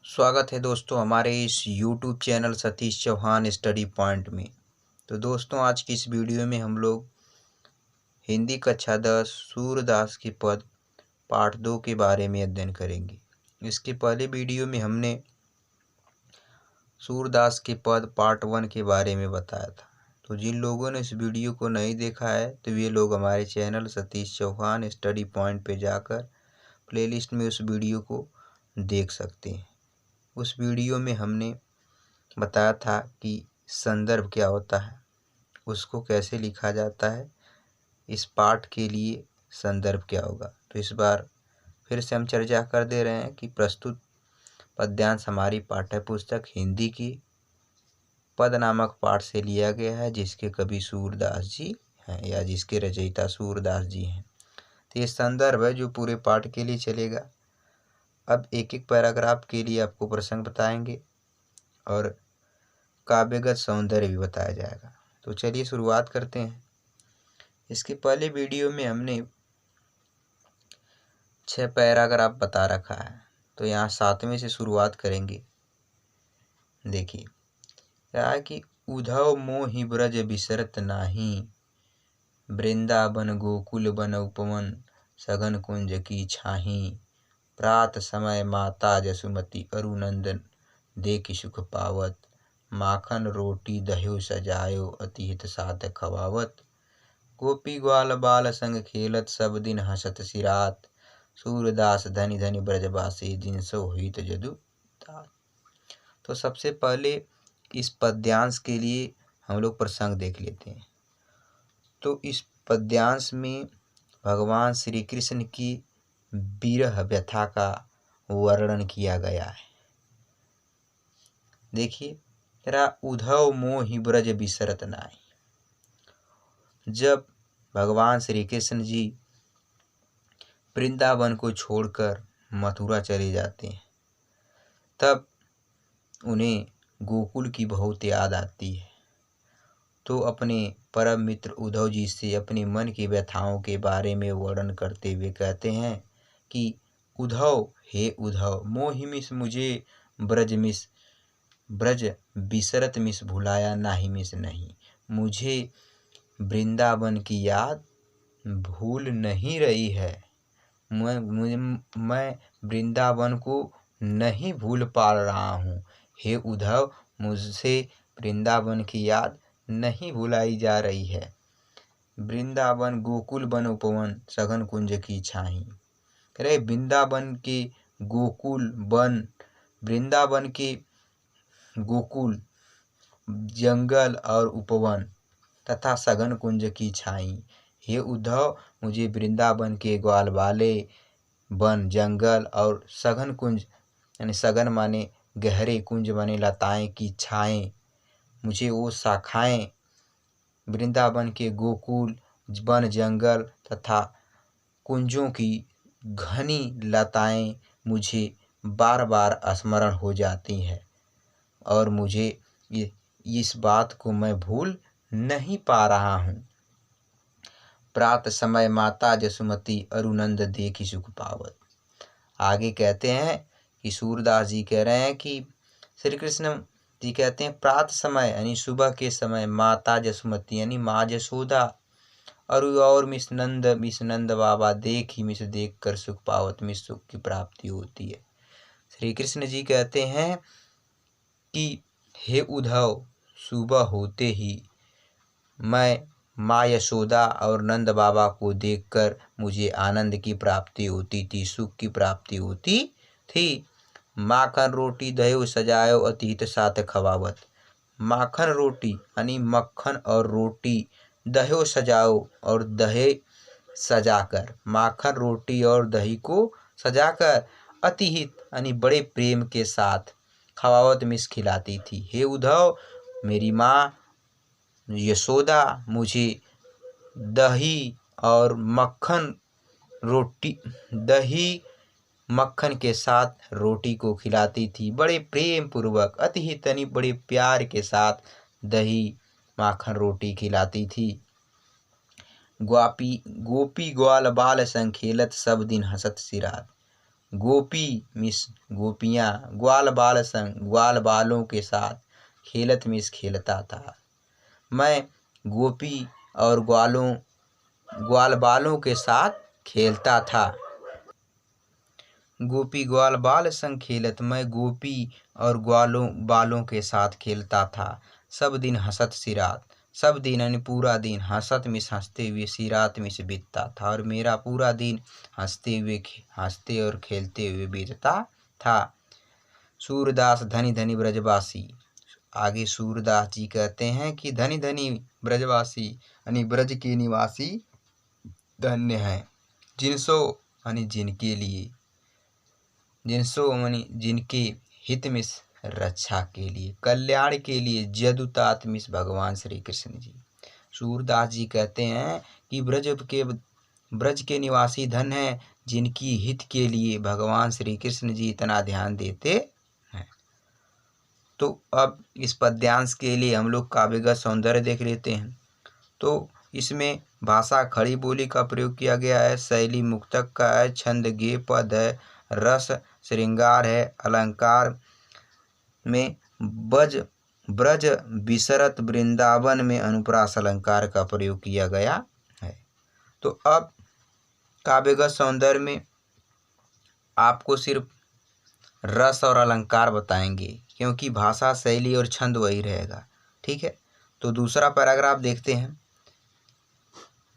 स्वागत है दोस्तों हमारे इस YouTube channel Satish Chauhan study point में। तो दोस्तों आज की इस वीडियो में हम लोग हिंदी कक्षा 10 सूरदास के पद पाठ 2 के बारे में अध्ययन करेंगे। इसके पहले वीडियो में हमने सूरदास के पद पार्ट 1 के बारे में बताया था। तो जिन लोगों ने इस वीडियो को नहीं देखा है तो वे लोग हमारे channel Satish Chauhan study point पे जाकर प्लेलिस्ट में उस वीडियो को देख सकते हैं। उस वीडियो में हमने बताया था कि संदर्भ क्या होता है, उसको कैसे लिखा जाता है, इस पाठ के लिए संदर्भ क्या होगा। तो इस बार फिर से हम चर्चा कर दे रहे हैं कि प्रस्तुत पद्यांश हमारी पाठ्य पुस्तक हिंदी की पद नामक पाठ से लिया गया है, जिसके कवि सूरदास जी हैं या जिसके रचयिता सूरदास जी हैं। तो ये संदर्भ है जो पूरे पाठ के लिए चलेगा। अब एक एक पैराग्राफ के लिए आपको प्रसंग बताएंगे और काव्यगत सौंदर्य भी बताया जाएगा। तो चलिए शुरुआत करते हैं। इसके पहले वीडियो में हमने 6 पैराग्राफ बता रखा है, तो यहाँ 7वें से शुरुआत करेंगे। देखिए क्या है कि उधव मोहि ब्रज बिसरत नाही, वृंदावन गोकुल बन उपवन, सघन कुंज की छाही, प्रात समय माता जसुमती अरुनंदन देखि सुख पावत, माखन रोटी दह्यो सजायो अति हित साथ खवावत, गोपी ग्वाल बाल संग खेलत सब दिन हंसत सिरात, सूरदास धनि धनि ब्रजवासी जिनसो हुई जदु तात। तो सबसे पहले इस पद्यांश के लिए हम लोग प्रसंग देख लेते हैं। तो इस पद्यांश में भगवान श्री कृष्ण की विरह व्यथा का वर्णन किया गया है। देखिए तेरा उधव मोहि ब्रज बिसरत नाहि। जब भगवान श्री कृष्ण जी वृंदावन को छोड़कर मथुरा चले जाते हैं, तब उन्हें गोकुल की बहुत याद आती है। तो अपने परम मित्र उद्धव जी से अपने मन की व्यथाओं के बारे में वर्णन करते हुए कहते हैं कि उद्धव, हे उद्धव, मोहि मिस मुझे ब्रज बिसरत मिस भुलाया नाही मिस नहीं। मुझे वृंदावन की याद भूल नहीं रही है। मैं वृंदावन को नहीं भूल पा रहा हूँ। हे उद्धव, मुझसे वृंदावन की याद नहीं भुलाई जा रही है। वृंदावन गोकुल बन उपवन, सघन कुंज की छाही। कह रहे वृंदावन के गोकुल वन, वृंदावन के गोकुल, जंगल और उपवन तथा सघन कुंज की छाई। हे उद्धव, मुझे वृंदावन के ग्वाल वाले वन, जंगल और सघन कुंज यानी सघन माने गहरे, कुंज माने लताएं की छाएं, मुझे वो शाखाएं वृंदावन के गोकुल, वन, जंगल तथा कुंजों की घनी लताएं मुझे बार बार स्मरण हो जाती हैं और मुझे इस बात को मैं भूल नहीं पा रहा हूँ। प्रात समय माता जसुमती अरुनंद देखि सुख पावत। आगे कहते हैं कि सूरदास जी कह रहे हैं कि श्री कृष्ण जी कहते हैं प्रात समय यानी सुबह के समय माता जसुमती यानी माँ जसोदा और मिस नंद बाबा देख कर सुख पावत, मिस सुख की प्राप्ति होती है। श्री कृष्ण जी कहते हैं कि हे उद्धव, सुबह होते ही मैं माँ यशोदा और नंद बाबा को देखकर मुझे आनंद की प्राप्ति होती थी, सुख की प्राप्ति होती थी। माखन रोटी दह्यो सजायो अतीत साथ खवावत। माखन रोटी यानी मक्खन और रोटी, दह्यो सजाओ और दही सजाकर, माखन रोटी और दही को सजाकर अतिहित यानी बड़े प्रेम के साथ खवावत मिस खिलाती थी। हे उद्धव, मेरी माँ यशोदा मुझे दही और मक्खन रोटी, दही मक्खन के साथ रोटी को खिलाती थी, बड़े प्रेम पूर्वक, अतिहित यानी बड़े प्यार के साथ दही माखन रोटी खिलाती थी। गोपी ग्वाल बाल संग खेलत सब दिन हंसत सिरात। गोपी मिस गोपियाँ, ग्वाल बाल संग ग्वाल बालों के साथ खेलत मिस खेलता था। मैं गोपी और ग्वाल बालों के साथ खेलता था। गोपी ग्वाल बाल संग खेलत, मैं गोपी और ग्वालों बालों के साथ खेलता था। सब दिन हंसत सी रात, सब दिन यानी पूरा दिन हंसत मिस हंसते हुए सी रात मिस बीतता था, और मेरा पूरा दिन हंसते और खेलते हुए बीतता था। सूरदास धनी धनी ब्रजवासी। आगे सूरदास जी कहते हैं कि धनी धनी ब्रजवासी यानी ब्रज के निवासी धन्य हैं, जिनसो यानी जिनके लिए, जिनसो यानी जिनके हित में रक्षा के लिए, कल्याण के लिए जदुतात मिस भगवान श्री कृष्ण जी। सूरदास जी कहते हैं कि ब्रज के निवासी धन है, जिनकी हित के लिए भगवान श्री कृष्ण जी इतना ध्यान देते हैं। तो अब इस पद्यांश के लिए हम लोग काव्यगत सौंदर्य देख लेते हैं। तो इसमें भाषा खड़ी बोली का प्रयोग किया गया है, शैली मुक्तक का है, छंद गेय पद है, रस श्रृंगार है, अलंकार में ब्रज विसरत वृंदावन में अनुप्रास अलंकार का प्रयोग किया गया है। तो अब काव्यगत सौंदर्य में आपको सिर्फ रस और अलंकार बताएंगे, क्योंकि भाषा शैली और छंद वही रहेगा। ठीक है, तो दूसरा पैराग्राफ देखते हैं।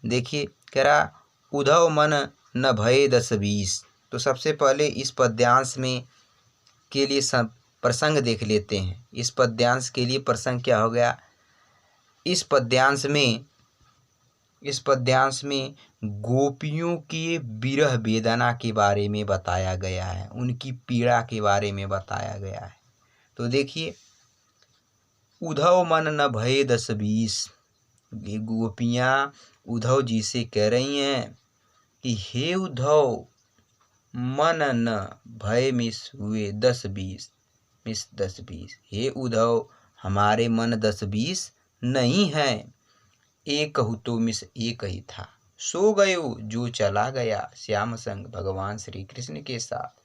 देखिए, कह रहा उधव मन न भये 10-20। तो सबसे पहले इस पद्यांश में के लिए प्रसंग देख लेते हैं। इस पद्यांश के लिए प्रसंग क्या हो गया? इस पद्यांश में गोपियों के विरह वेदना के बारे में बताया गया है, उनकी पीड़ा के बारे में बताया गया है। तो देखिए, उधव मन न भये 10-20। ये गोपियाँ उद्धव जी से कह रही हैं कि हे उद्धव, मन न भय मिस हुए 10-20 मिस 10-20। हे उद्धव, हमारे मन 10-20 नहीं है, एक कहूँ तो मिस एक ही था। सो गयो जो चला गया श्याम संग भगवान श्री कृष्ण के साथ।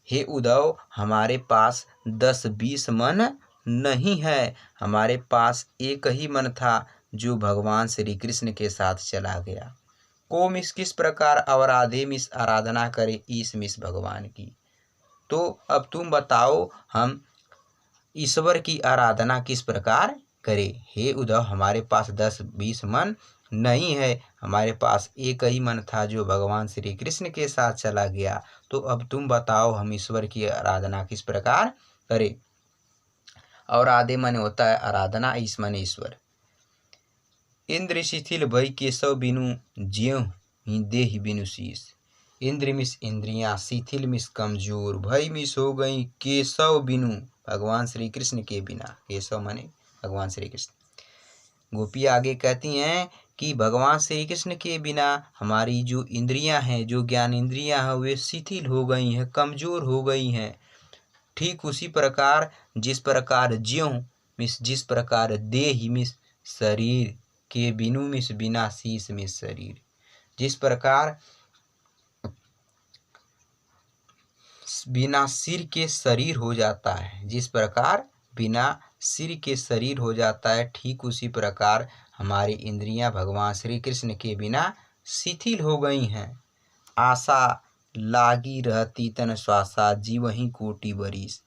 हे उद्धव, हमारे पास 10-20 मन नहीं है, हमारे पास एक ही मन था जो भगवान श्री कृष्ण के साथ चला गया। को मिस किस प्रकार अवराधे मिस आराधना करे ईश मिस भगवान की। तो अब तुम बताओ, हम ईश्वर की आराधना किस प्रकार करें। हे उद्धव, हमारे पास 10-20 मन नहीं है, हमारे पास एक ही मन था जो भगवान श्री कृष्ण के साथ चला गया। तो अब तुम बताओ, हम ईश्वर की आराधना किस प्रकार करें। और आधे मन होता है आराधना, ईश मन ईश्वर। इंद्र शिथिल भई केशव बिनु, ज्यों ही देहि बिनु शीश। इंद्र मिस इंद्रियां, शिथिल मिस कमजोर, भई मिस हो गई केशव बिनु, भगवान श्री कृष्ण के बिना। केशव माने भगवान श्री कृष्ण। गोपी आगे कहती हैं कि भगवान श्री कृष्ण के बिना हमारी जो इंद्रियां हैं, जो ज्ञान इंद्रियां हैं, वे शिथिल हो गई हैं, कमजोर हो गई हैं। ठीक उसी प्रकार जिस प्रकार ज्यों मिस जिस प्रकार देहि मिस शरीर के बिनु मिस बिना शीश मिस शरीर, जिस प्रकार बिना सिर के शरीर हो जाता है, जिस प्रकार बिना सिर के शरीर हो जाता है, ठीक उसी प्रकार हमारी इंद्रियां भगवान श्री कृष्ण के बिना शिथिल हो गई हैं। आशा लागी रहती तन श्वासा, जीवहि कोटि बरिस।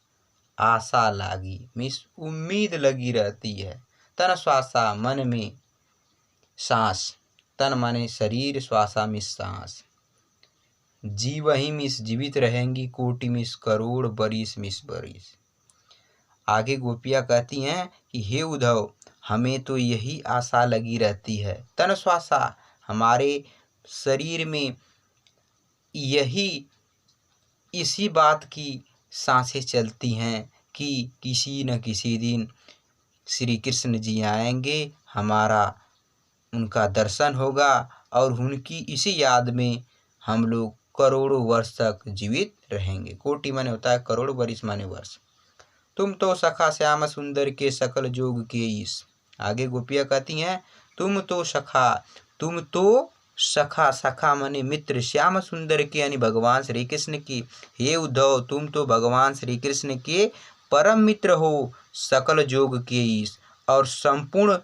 आशा लागी मिस उम्मीद लगी रहती है, तन श्वासा मन में सांस, तन माने शरीर, श्वासा मिस सांस। जीवहि मिस जीवित रहेंगी, कोटि मिस करोड़, बरिस मिस बरिस। आगे गोपियाँ कहती हैं कि हे उद्धव, हमें तो यही आशा लगी रहती है, तन श्वासा, हमारे शरीर में यही इसी बात की सांसें चलती हैं कि किसी न किसी दिन श्री कृष्ण जी आएंगे, हमारा उनका दर्शन होगा और उनकी इसी याद में हम लोग करोड़ों वर्ष तक जीवित रहेंगे। कोटि माने होता है करोड़, बरिस माने वर्ष। तुम तो सखा श्याम सुंदर के सकल जोग के ईश। आगे गोपियाँ कहती हैं, तुम तो सखा, तुम तो सखा, सखा माने मित्र, श्याम सुंदर के यानी भगवान श्री कृष्ण की। हे उद्धव, तुम तो भगवान श्री कृष्ण के परम मित्र हो, सकल जोग के ईश और संपूर्ण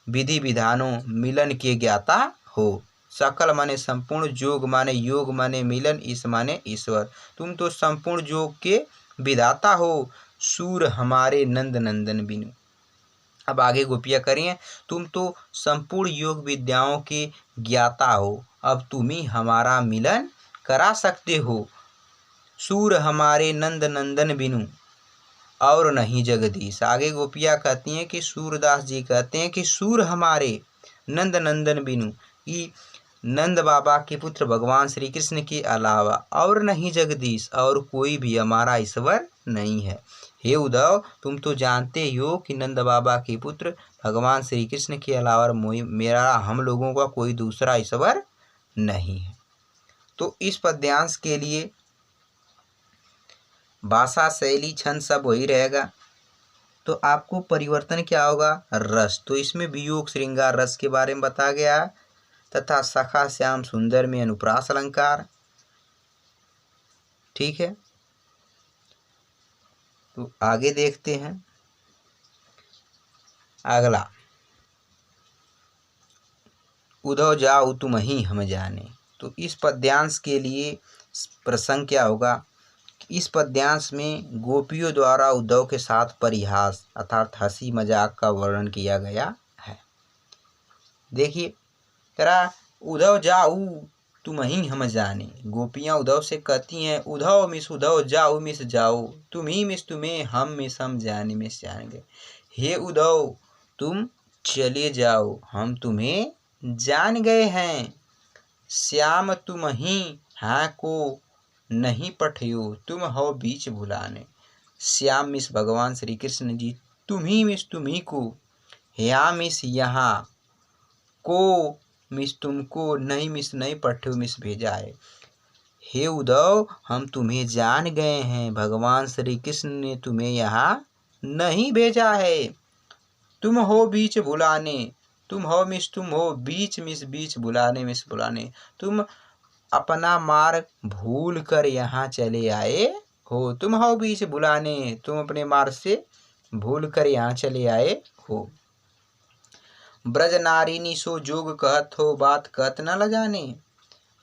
विधि विधानों मिलन के ज्ञाता हो। सकल माने संपूर्ण, जोग माने योग माने मिलन, ईश माने ईश्वर। तुम तो संपूर्ण जोग के विधाता हो, सूर हमारे नंद नंदन बिनु। अब आगे गोपियाँ करिए, तुम तो संपूर्ण योग विद्याओं के ज्ञाता हो, अब तुम ही हमारा मिलन करा सकते हो। सूर हमारे नंद नंदन बिनु और नहीं जगदीश। आगे गोपियाँ कहती हैं कि सूरदास जी कहते हैं कि सूर हमारे नंद नंदन बिनु, कि नंद बाबा के पुत्र भगवान श्री कृष्ण के अलावा और नहीं जगदीश, और कोई भी हमारा ईश्वर नहीं है। हे उद्धव, तुम तो जानते हो कि नंद बाबा के पुत्र भगवान श्री कृष्ण के अलावा मेरा, हम लोगों का कोई दूसरा ईश्वर नहीं है। तो इस पद्यांश के लिए भाषा, शैली, छंद सब वही रहेगा। तो आपको परिवर्तन क्या होगा? रस। तो इसमें वियोग श्रृंगार रस के बारे में बताया गया है, तथा सखा श्याम सुंदर में अनुप्रास अलंकार। ठीक है, तो आगे देखते हैं अगला। उद्धव जाऊ तुम ही हम जाने। तो इस पद्यांश के लिए प्रसंग क्या होगा? इस पद्यांश में गोपियों द्वारा उद्धव के साथ परिहास अर्थात हंसी मजाक का वर्णन किया गया है। देखिए, करा उद्धव जाऊ तुम ही हम जाने। गोपियाँ उद्धव से कहती हैं, उद्धव मिस उद्धव, जाऊ मिस जाओ, तुम ही मिस तुम्हें, हम मिस हम जाने मिस जान गए। हे उद्धव, तुम चले जाओ, हम तुम्हें जान गए हैं। श्याम तुम ही हाँ को नहीं पठियो, तुम हो बीच भुलाने। श्याम मिस भगवान श्री कृष्ण जी, तुम ही मिस तुम्ही को, यहाँ मिस यहाँ को मिस तुमको, नहीं मिस नहीं पठियो मिस भेजा है। हे उद्धव, हम तुम्हें जान गए हैं, भगवान श्री कृष्ण ने तुम्हें यहाँ नहीं भेजा है। तुम हो बीच भुलाने, तुम हो मिस तुम हो, बीच मिस बीच, बुलाने मिस बुलाने। तुम अपना मार्ग भूल कर यहाँ चले आए हो। तुम हो बीच बुलाने, तुम अपने मार्ग से भूल कर यहाँ चले आए हो। ब्रज नारिनी सो जोग कहत हो, बात कहत न ल जाने।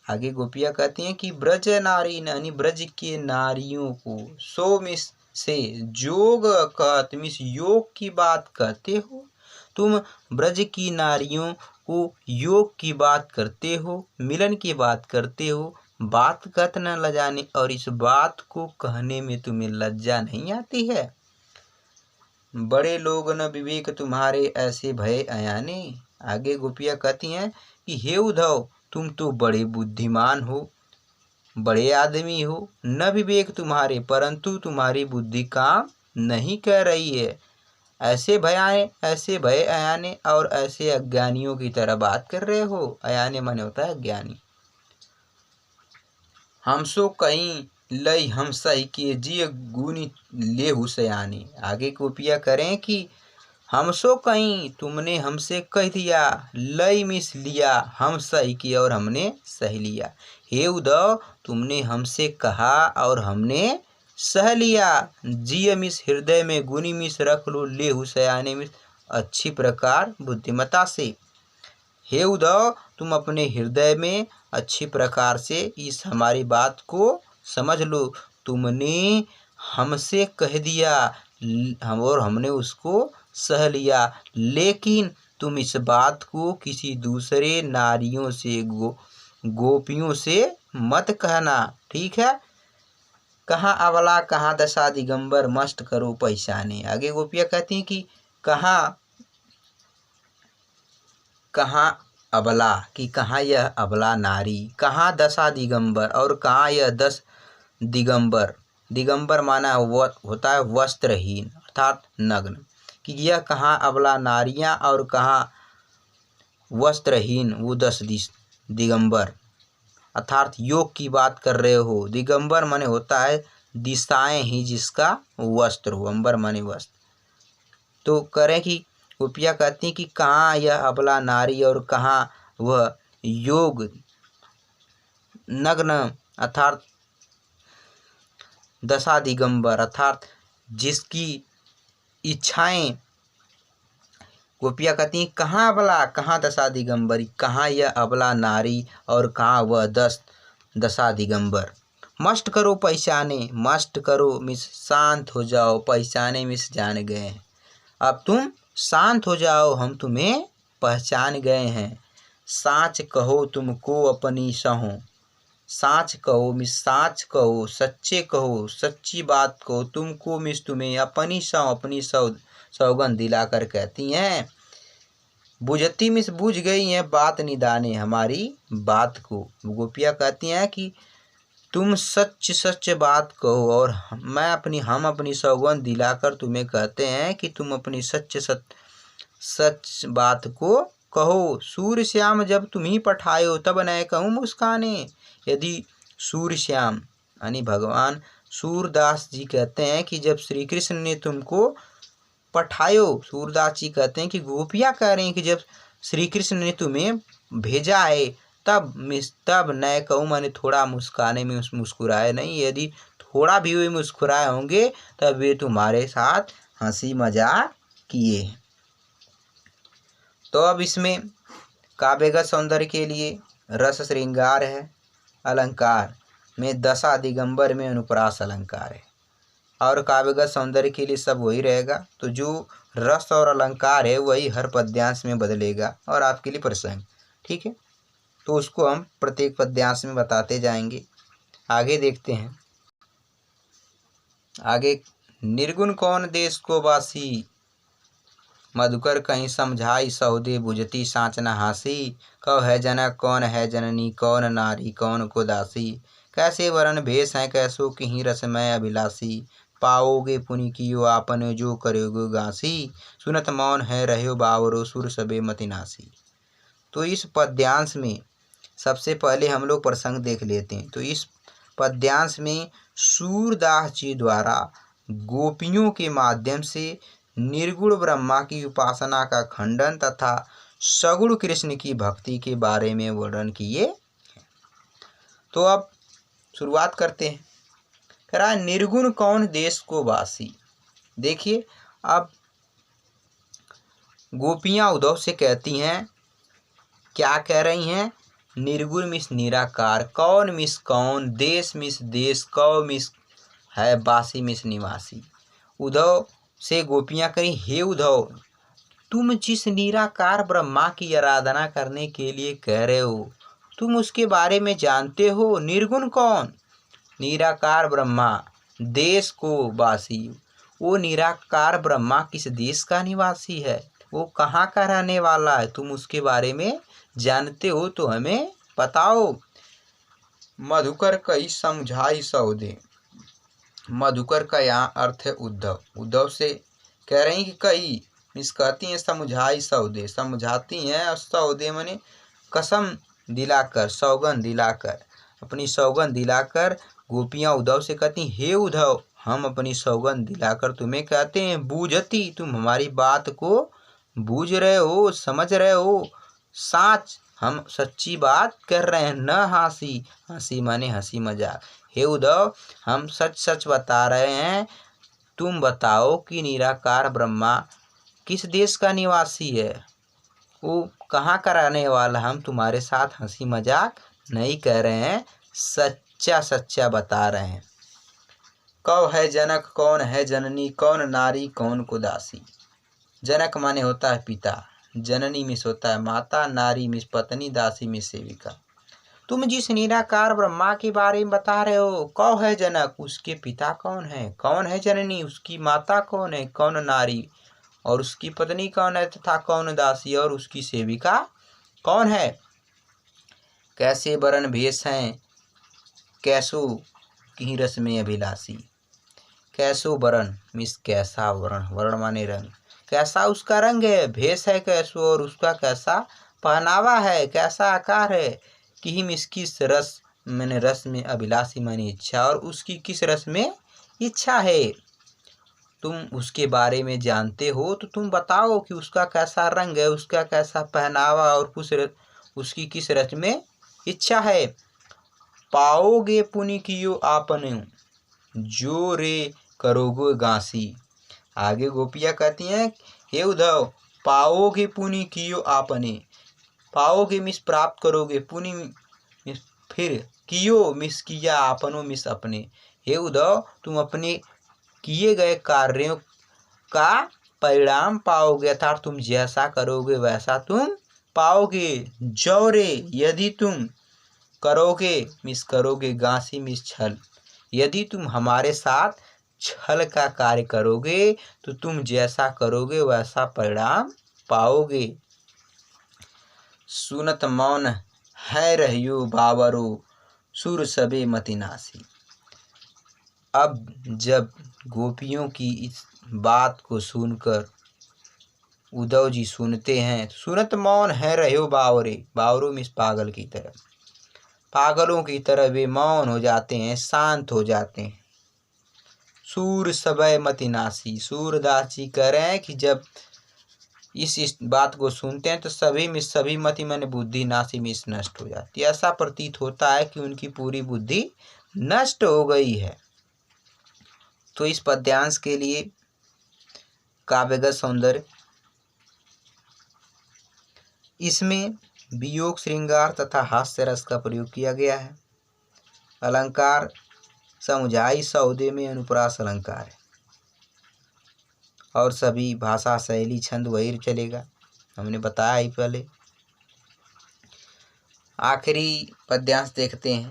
आगे गोपियाँ कहती हैं कि ब्रज नारी यानी ब्रज के नारियों को, सो मिस से, जोग कहत मिस योग की बात कहते हो। तुम ब्रज की नारियों को योग की बात करते हो, मिलन की बात करते हो, बात कहत न ल जाने, और इस बात को कहने में तुम्हें लज्जा नहीं आती है। बड़े लोग न विवेक तुम्हारे, ऐसे भय अयाने। आगे गोपियाँ कहती हैं कि हे उद्धव, तुम तो बड़े बुद्धिमान हो, बड़े आदमी हो, न विवेक तुम्हारे, परंतु तुम्हारी बुद्धि काम नहीं कर रही है। ऐसे भय अयाने, और ऐसे अज्ञानियों की तरह बात कर रहे हो। अयाने माने होता है अज्ञानी। हमसो कहीं लई हम सही किए, जिय गुनी ले हुसयाने। आगे गोपियाँ करें कि हमसो कहीं, तुमने हमसे कह दिया, लई मिस लिया, हम सही किया और हमने सह लिया। हे उद्धव, तुमने हमसे कहा और हमने सह लिया। जिय मिस हृदय में, गुनी मिस रख लो, ले हुसयाने मिस अच्छी प्रकार बुद्धिमता से। हे उद्धव, तुम अपने हृदय में अच्छी प्रकार से इस हमारी बात को समझ लो। तुमने हमसे कह दिया और हमने उसको सह लिया, लेकिन तुम इस बात को किसी दूसरे नारियों से, गोपियों से मत कहना। ठीक है। कहाँ अबला कहाँ दशा दिगंबर, मस्त करो पहचाने। आगे गोपियाँ कहती हैं कि कहाँ अबला, कि कहाँ यह अबला नारी, कहाँ दशा दिगंबर, और कहाँ यह 10 दिगंबर। दिगंबर माना होता है वस्त्रहीन अर्थात नग्न, कि यह कहाँ अबला नारियां और कहाँ वस्त्रहीन वो 10 दिगंबर, अर्थात योग की बात कर रहे हो। दिगंबर माने होता है दिशाएं ही जिसका वस्त्र हो, अंबर माने वस्त्र। तो करें कि गोपियाँ कहती हैं कि कहाँ यह अबला नारी और कहाँ वह योग नग्न अर्थात दशा दिगंबर अर्थात जिसकी इच्छाएं गोपियाँ कहती हैं, कहाँ अबला, कहाँ दशा दिगंबरी, कहाँ यह अबला नारी और कहाँ वह दशा दिगंबर। मस्ट करो पहचाने, मस्ट करो मिस शांत हो जाओ, पहचाने मिस जान गए हैं। अब तुम शांत हो जाओ, हम तुम्हें पहचान गए हैं। साच कहो तुमको अपनी सहो, साच कहो मिस साच कहो, सच्चे कहो सच्ची बात कहो, तुमको मिस तुम्हें अपनी सौगंध दिलाकर कहती हैं। बुझती मिस बुझ गई हैं बात निदाने हमारी बात को। गोपियाँ कहती हैं कि तुम सच सच बात कहो और हम अपनी सौगंध दिलाकर तुम्हें कहते हैं कि तुम अपनी सच बात को कहो। सूर्य श्याम जब तुम ही पठायो तब न कहूँ मुस्काने। यदि सूर्य श्याम यानी भगवान सूरदास जी कहते हैं कि जब श्री कृष्ण ने तुमको पठायो, सूरदास जी कहते हैं कि गोपियाँ कह रही हैं कि जब श्री कृष्ण ने तुम्हें भेजा है तब न कहूँ माने थोड़ा मुस्काने में मुस्कुराए नहीं। यदि थोड़ा भी वे मुस्कुराए होंगे तब वे तुम्हारे साथ हंसी मजाक किए। तो अब इसमें काव्यगत सौंदर्य के लिए रस श्रृंगार है, अलंकार में दशा दिगंबर में अनुप्रास अलंकार है, और काव्यगत सौंदर्य के लिए सब वही रहेगा। तो जो रस और अलंकार है वही हर पद्यांश में बदलेगा और आपके लिए प्रसंग, ठीक है। तो उसको हम प्रत्येक पद्यांश में बताते जाएंगे। आगे देखते हैं। आगे, निर्गुण कौन देश को वासी, मधुकर कहीं समझाई सौदे, बुझती साँच न हासी, कौ है जनक कौन है जननी, कौन नारी कौन को दासी, कैसे वरण भेष हैं कैसो कहीं रसमय अभिलाषी, पाओगे पुनि कियो आपन जो करोगे गासी, सुनत मौन है रहो बावरो सुर सबे मति नासी। तो इस पद्यांश में सबसे पहले हम लोग प्रसंग देख लेते हैं। तो इस पद्यांश में सूरदास जी द्वारा गोपियों के माध्यम से निर्गुण ब्रह्मा की उपासना का खंडन तथा सगुण कृष्ण की भक्ति के बारे में वर्णन किए। तो अब शुरुआत करते हैं। कह रहा है निर्गुण कौन देश को वासी। देखिए, अब गोपियाँ उद्धव से कहती हैं, क्या कह रही हैं, निर्गुण मिस निराकार, कौन मिस कौन, देश मिस देश, कौ मिस है बासी मिस निवासी। उद्धव से गोपियाँ कहीं, हे उद्धव, तुम जिस निराकार ब्रह्मा की आराधना करने के लिए कह रहे हो, तुम उसके बारे में जानते हो? निर्गुण कौन? निराकार ब्रह्मा, देश को वासी। वो निराकार ब्रह्मा किस देश का निवासी है, वो कहाँ का रहने वाला है, तुम उसके बारे में जानते हो तो हमें बताओ। मधुकर कई समझाई सौदे। मधुकर का यहाँ अर्थ है उद्धव। उद्धव से कह रही कि कई मिस कहती हैं समझाई सौदे, समझाती हैं, और सौदे माने कसम दिलाकर, सौगंध दिलाकर, अपनी सौगंध दिलाकर गोपियाँ उद्धव से कहती, हे उद्धव, हम अपनी सौगंध दिलाकर तुम्हें कहते हैं, बूझती, तुम हमारी बात को बूझ रहे हो, समझ रहे हो, साच, हम सच्ची बात कर रहे हैं, न हासी, हंसी माने हंसी मजाक। हे उद्धव, हम सच सच बता रहे हैं, तुम बताओ कि निराकार ब्रह्मा किस देश का निवासी है, वो कहाँ का रहने वाला। हम तुम्हारे साथ हंसी मजाक नहीं कर रहे हैं, सच्चा सच्चा बता रहे हैं। कौ है जनक कौन है जननी, कौन नारी कौन को दासी। जनक माने होता है पिता, जननी मिस होता है माता, नारी मिस पत्नी, दासी मिस सेविका। तुम जिस निराकार ब्रह्मा के बारे में बता रहे हो, कौ है जनक, उसके पिता कौन है, कौन है जननी, उसकी माता कौन है, कौन नारी और उसकी पत्नी कौन है, तथा कौन दासी और उसकी सेविका कौन है। कैसे वरण भेष हैं कैसो कहीं रस में अभिलाषी। कैसो वरण मिस कैसा वर्ण, वर्ण माने रंग, कैसा उसका रंग है, भेष है कैसो और उसका कैसा पहनावा है, कैसा आकार है। कि मिस किस रस मैंने रस में अभिलाषी माने इच्छा, और उसकी किस रस में इच्छा है, तुम उसके बारे में जानते हो तो तुम बताओ कि उसका कैसा रंग है, उसका कैसा पहनावा और उसकी किस रच में इच्छा है। पाओगे पुनि कियो आपने, जो रे करोगे गांसी। आगे गोपियाँ कहती हैं, हे उद्धव, पाओगे पुनि कियो आपने। पाओगे मिस प्राप्त करोगे, पुनि मिस फिर, कियो मिस किया, आपनो मिस अपने। हे उद्धव, तुम अपने किए गए कार्यों का परिणाम पाओगे, अर्थात तुम जैसा करोगे वैसा तुम पाओगे। जौरे यदि तुम करोगे मिस करोगे, गांसी मिस छल। यदि तुम हमारे साथ छल का कार्य करोगे तो तुम जैसा करोगे वैसा परिणाम पाओगे। सुनत मौन है रहियो बावरो, सुर सबे मति नासी। अब जब गोपियों की इस बात को सुनकर उद्धव जी सुनते हैं, सुनत मौन है रहियो बावरे, बावरो मिस पागल की तरह, पागलों की तरह वे मौन हो जाते हैं, शांत हो जाते हैं। सूर सबय मति नासी, सूरदास जी कह रहे हैं कि जब इस बात को सुनते हैं तो सभी मति माने बुद्धि नासी मिस नष्ट हो जाती है। ऐसा प्रतीत होता है कि उनकी पूरी बुद्धि नष्ट हो गई है। तो इस पद्यांश के लिए काव्यगत सौंदर्य, इसमें वियोग श्रृंगार तथा हास्य रस का प्रयोग किया गया है। अलंकार समुझाई सौदे में अनुप्रास अलंकार है और सभी भाषा शैली छंद वही चलेगा, हमने बताया ही पहले। आखिरी पद्यांश देखते हैं।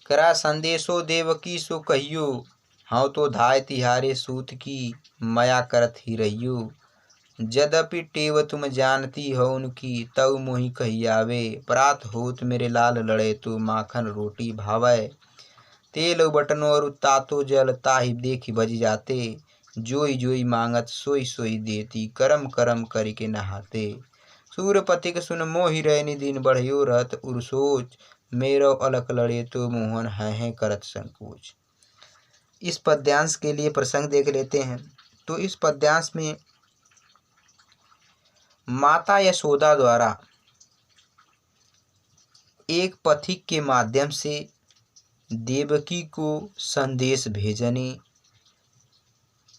करा संदेशो देवकी सो कहियो, हाँ तो धाय तिहारे सूत की मया करत ही रहियो। यद्यपि टेव तुम जानती हो उनकी, तव मोहि कहियावे। प्रात होत मेरे लाल लड़े तो माखन रोटी भावै। तेल बटनो और तातो जल ताहि देखी भज जाते। जोई जोई मांगत सोई सोई देती, करम करम करके नहाते। सूरपतिक सुन मोहि रैनि दिन बढ़ियो रहत उरसोच। मेरो अलक लड़े तो मोहन है करत संकोच। इस पद्यांश के लिए प्रसंग देख लेते हैं। तो इस पद्यांश में माता यशोदा द्वारा एक पथिक के माध्यम से देवकी को संदेश भेजने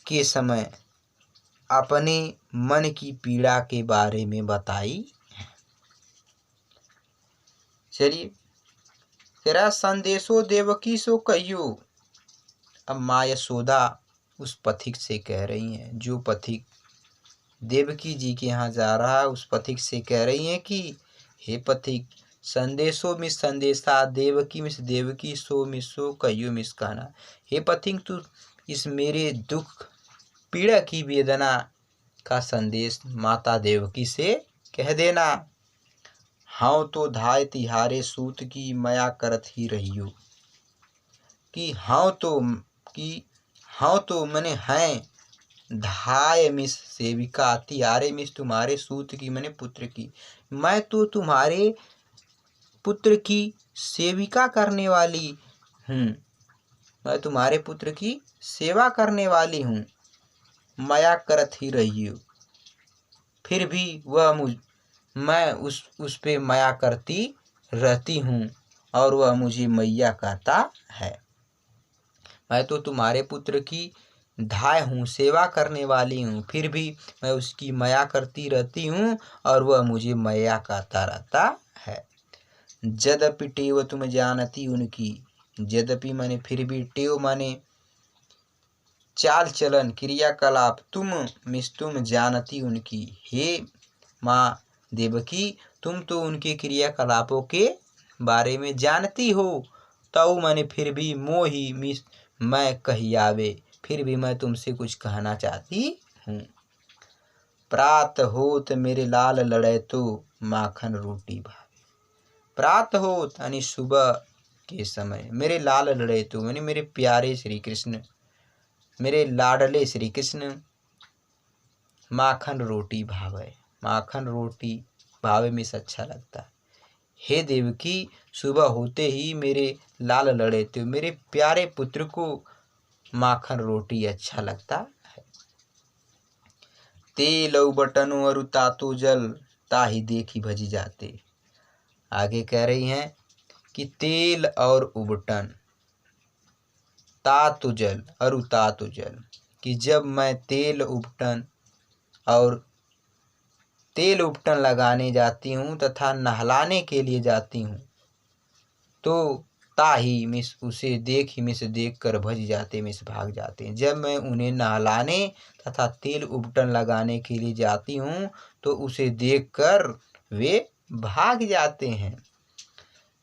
के समय अपने मन की पीड़ा के बारे में बताई है। चलिए, तेरा संदेशो देवकी सो कहियो। अब माँ यशोदा उस पथिक से कह रही हैं, जो पथिक देवकी जी के यहाँ जा रहा है, उस पथिक से कह रही हैं कि हे पथिक, संदेशो मिस संदेशा, देवकी मिस देवकी, सो मिस सो कहियो मिस कहना। हे पथिक, तू इस मेरे दुख पीड़ा की वेदना का संदेश माता देवकी से कह देना। हाँ तो धाय तिहारे सूत की मया करत ही रहियो। कि हाँ तो मने हैं, धाय मिस सेविका, तिहारे मिस तुम्हारे, सूत की मने पुत्र की। मैं तो तुम्हारे पुत्र की सेविका करने वाली हूँ, मैं तुम्हारे पुत्र की सेवा करने वाली हूँ। मया करत ही रही हो, फिर भी मैं उस पे माया करती रहती हूँ और वह मुझे मैया कहता है। मैं तो तुम्हारे पुत्र की धाय हूँ, सेवा करने वाली हूँ, फिर भी मैं उसकी माया करती रहती हूँ और वह मुझे मैया कहता रहता है। यद्यपि टेव तुम जानती उनकी, यद्यपि माने फिर भी, टेव माने चाल चलन क्रियाकलाप, तुम जानती उनकी। हे माँ देवकी, तुम तो उनके क्रियाकलापों के बारे में जानती हो। तऊ माने फिर भी, मोही मिस मैं कहियावे, फिर भी मैं तुमसे कुछ कहना चाहती हूँ। प्रात होत मेरे लाल लड़े तो माखन रोटी भावे। प्रात होत यानी सुबह के समय, मेरे लाल लड़े तो यानी मेरे प्यारे श्री कृष्ण, मेरे लाडले श्री कृष्ण, माखन रोटी भावे, माखन रोटी भावे में से अच्छा लगता है। हे देवकी, सुबह होते ही मेरे लाल लड़े तो मेरे प्यारे पुत्र को माखन रोटी अच्छा लगता है। तेल और बटनों और तातो जल ताही देखी भजी जाते। आगे कह रही हैं कि तेल और उबटन तातो जल और तातो जल, कि जब मैं तेल उपटन लगाने जाती हूँ तथा नहलाने के लिए जाती हूँ तो ताही मिस उसे देख कर भज जाते, मिस भाग जाते हैं। जब मैं उन्हें नहलाने तथा तेल उपटन लगाने के लिए जाती हूँ तो उसे देखकर वे भाग जाते हैं।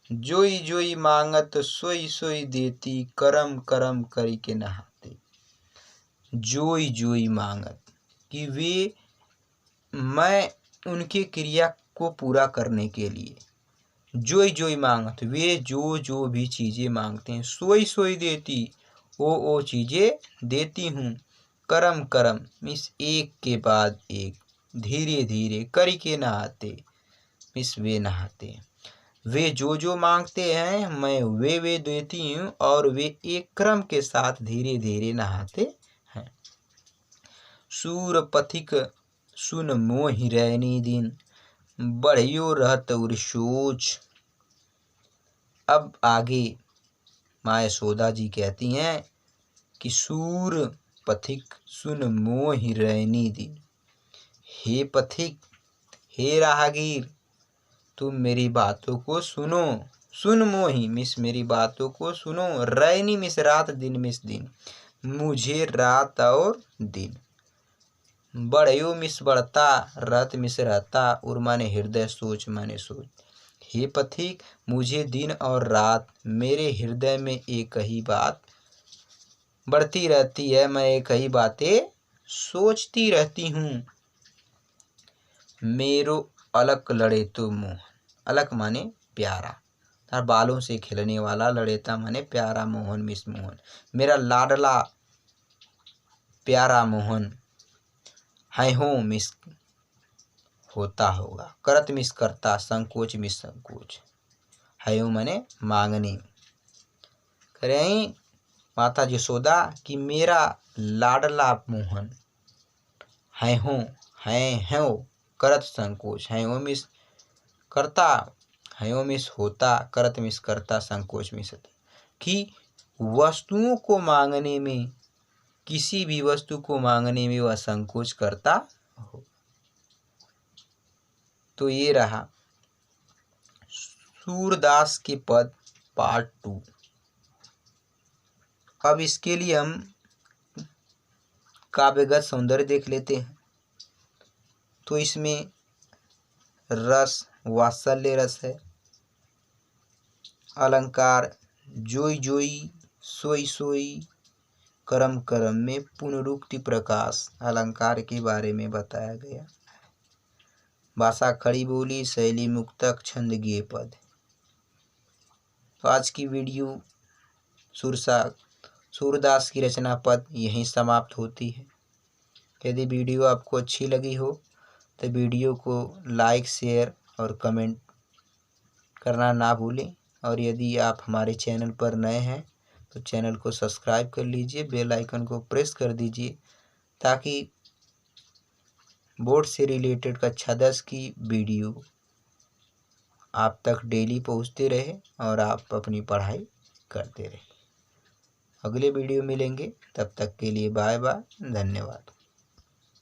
जोई जोई मांगत सोई सोई देती, करम करम करी के नहाते। जोई जोई मांगत कि वे मैं उनकी क्रिया को पूरा करने के लिए, जोई जोई मांगत वे जो भी चीज़ें मांगते हैं, सोई सोई देती वो चीज़ें देती हूँ। करम करम मिस एक के बाद एक, धीरे धीरे करी के नहाते, मिस वे नहाते। वे जो मांगते हैं मैं वे देती हूँ और वे एक क्रम के साथ धीरे धीरे नहाते हैं। सूर पथिक सुन मोहि रैनी दिन, बढ़ियो रहत उर सोच। अब आगे माँ यशोदा जी कहती हैं कि सूर पथिक सुन मोहि रैनी दिन, हे पथिक, हे राहगीर, तुम मेरी बातों को सुनो। सुन मोही मिस मेरी बातों को सुनो, रैनी मिस रात, दिन मिस दिन, मुझे रात और दिन। बढ़यो मिस बढ़ता, रत मिस रहता, और माने हृदय, सोच माने सोच। हे पथिक, मुझे दिन और रात मेरे हृदय में एक ही बात बढ़ती रहती है, मैं एक ही बातें सोचती रहती हूँ। मेरो अलक लड़े तो मोहन, अलक माने प्यारा, तार बालों से खिलने वाला, लड़ेता माने प्यारा, मोहन मिस मोहन, मेरा लाडला प्यारा मोहन। है हो मिस होता होगा, करत मिस करता, संकोच मिस संकोच। है हो माने मांगनी। करें माता यशोदा कि मेरा लाडला मोहन, है हो करत संकोच, है हो मिस करता, है हो मिस होता, करत मिस करता, संकोच मिस होता। कि वस्तुओं को मांगने में, किसी भी वस्तु को मांगने में वह संकोच करता हो। तो ये रहा सूरदास के पद पार्ट 2। अब इसके लिए हम काव्यगत सौंदर्य देख लेते हैं। तो इसमें रस वात्सल्य रस है, अलंकार जोई जोई सोई सोई, करम करम में पुनरुक्ति प्रकाश अलंकार के बारे में बताया गया। भाषा खड़ी बोली, शैली मुक्तक, छंद गे पद। तो आज की वीडियो सूरदास की रचना पद यहीं समाप्त होती है। यदि वीडियो आपको अच्छी लगी हो तो वीडियो को लाइक, शेयर और कमेंट करना ना भूलें। और यदि आप हमारे चैनल पर नए हैं तो चैनल को सब्सक्राइब कर लीजिए, बेल आइकन को प्रेस कर दीजिए, ताकि बोर्ड से रिलेटेड कक्षा 10 की वीडियो आप तक डेली पहुंचते रहे और आप अपनी पढ़ाई करते रहे। अगले वीडियो मिलेंगे, तब तक के लिए बाय बाय, धन्यवाद।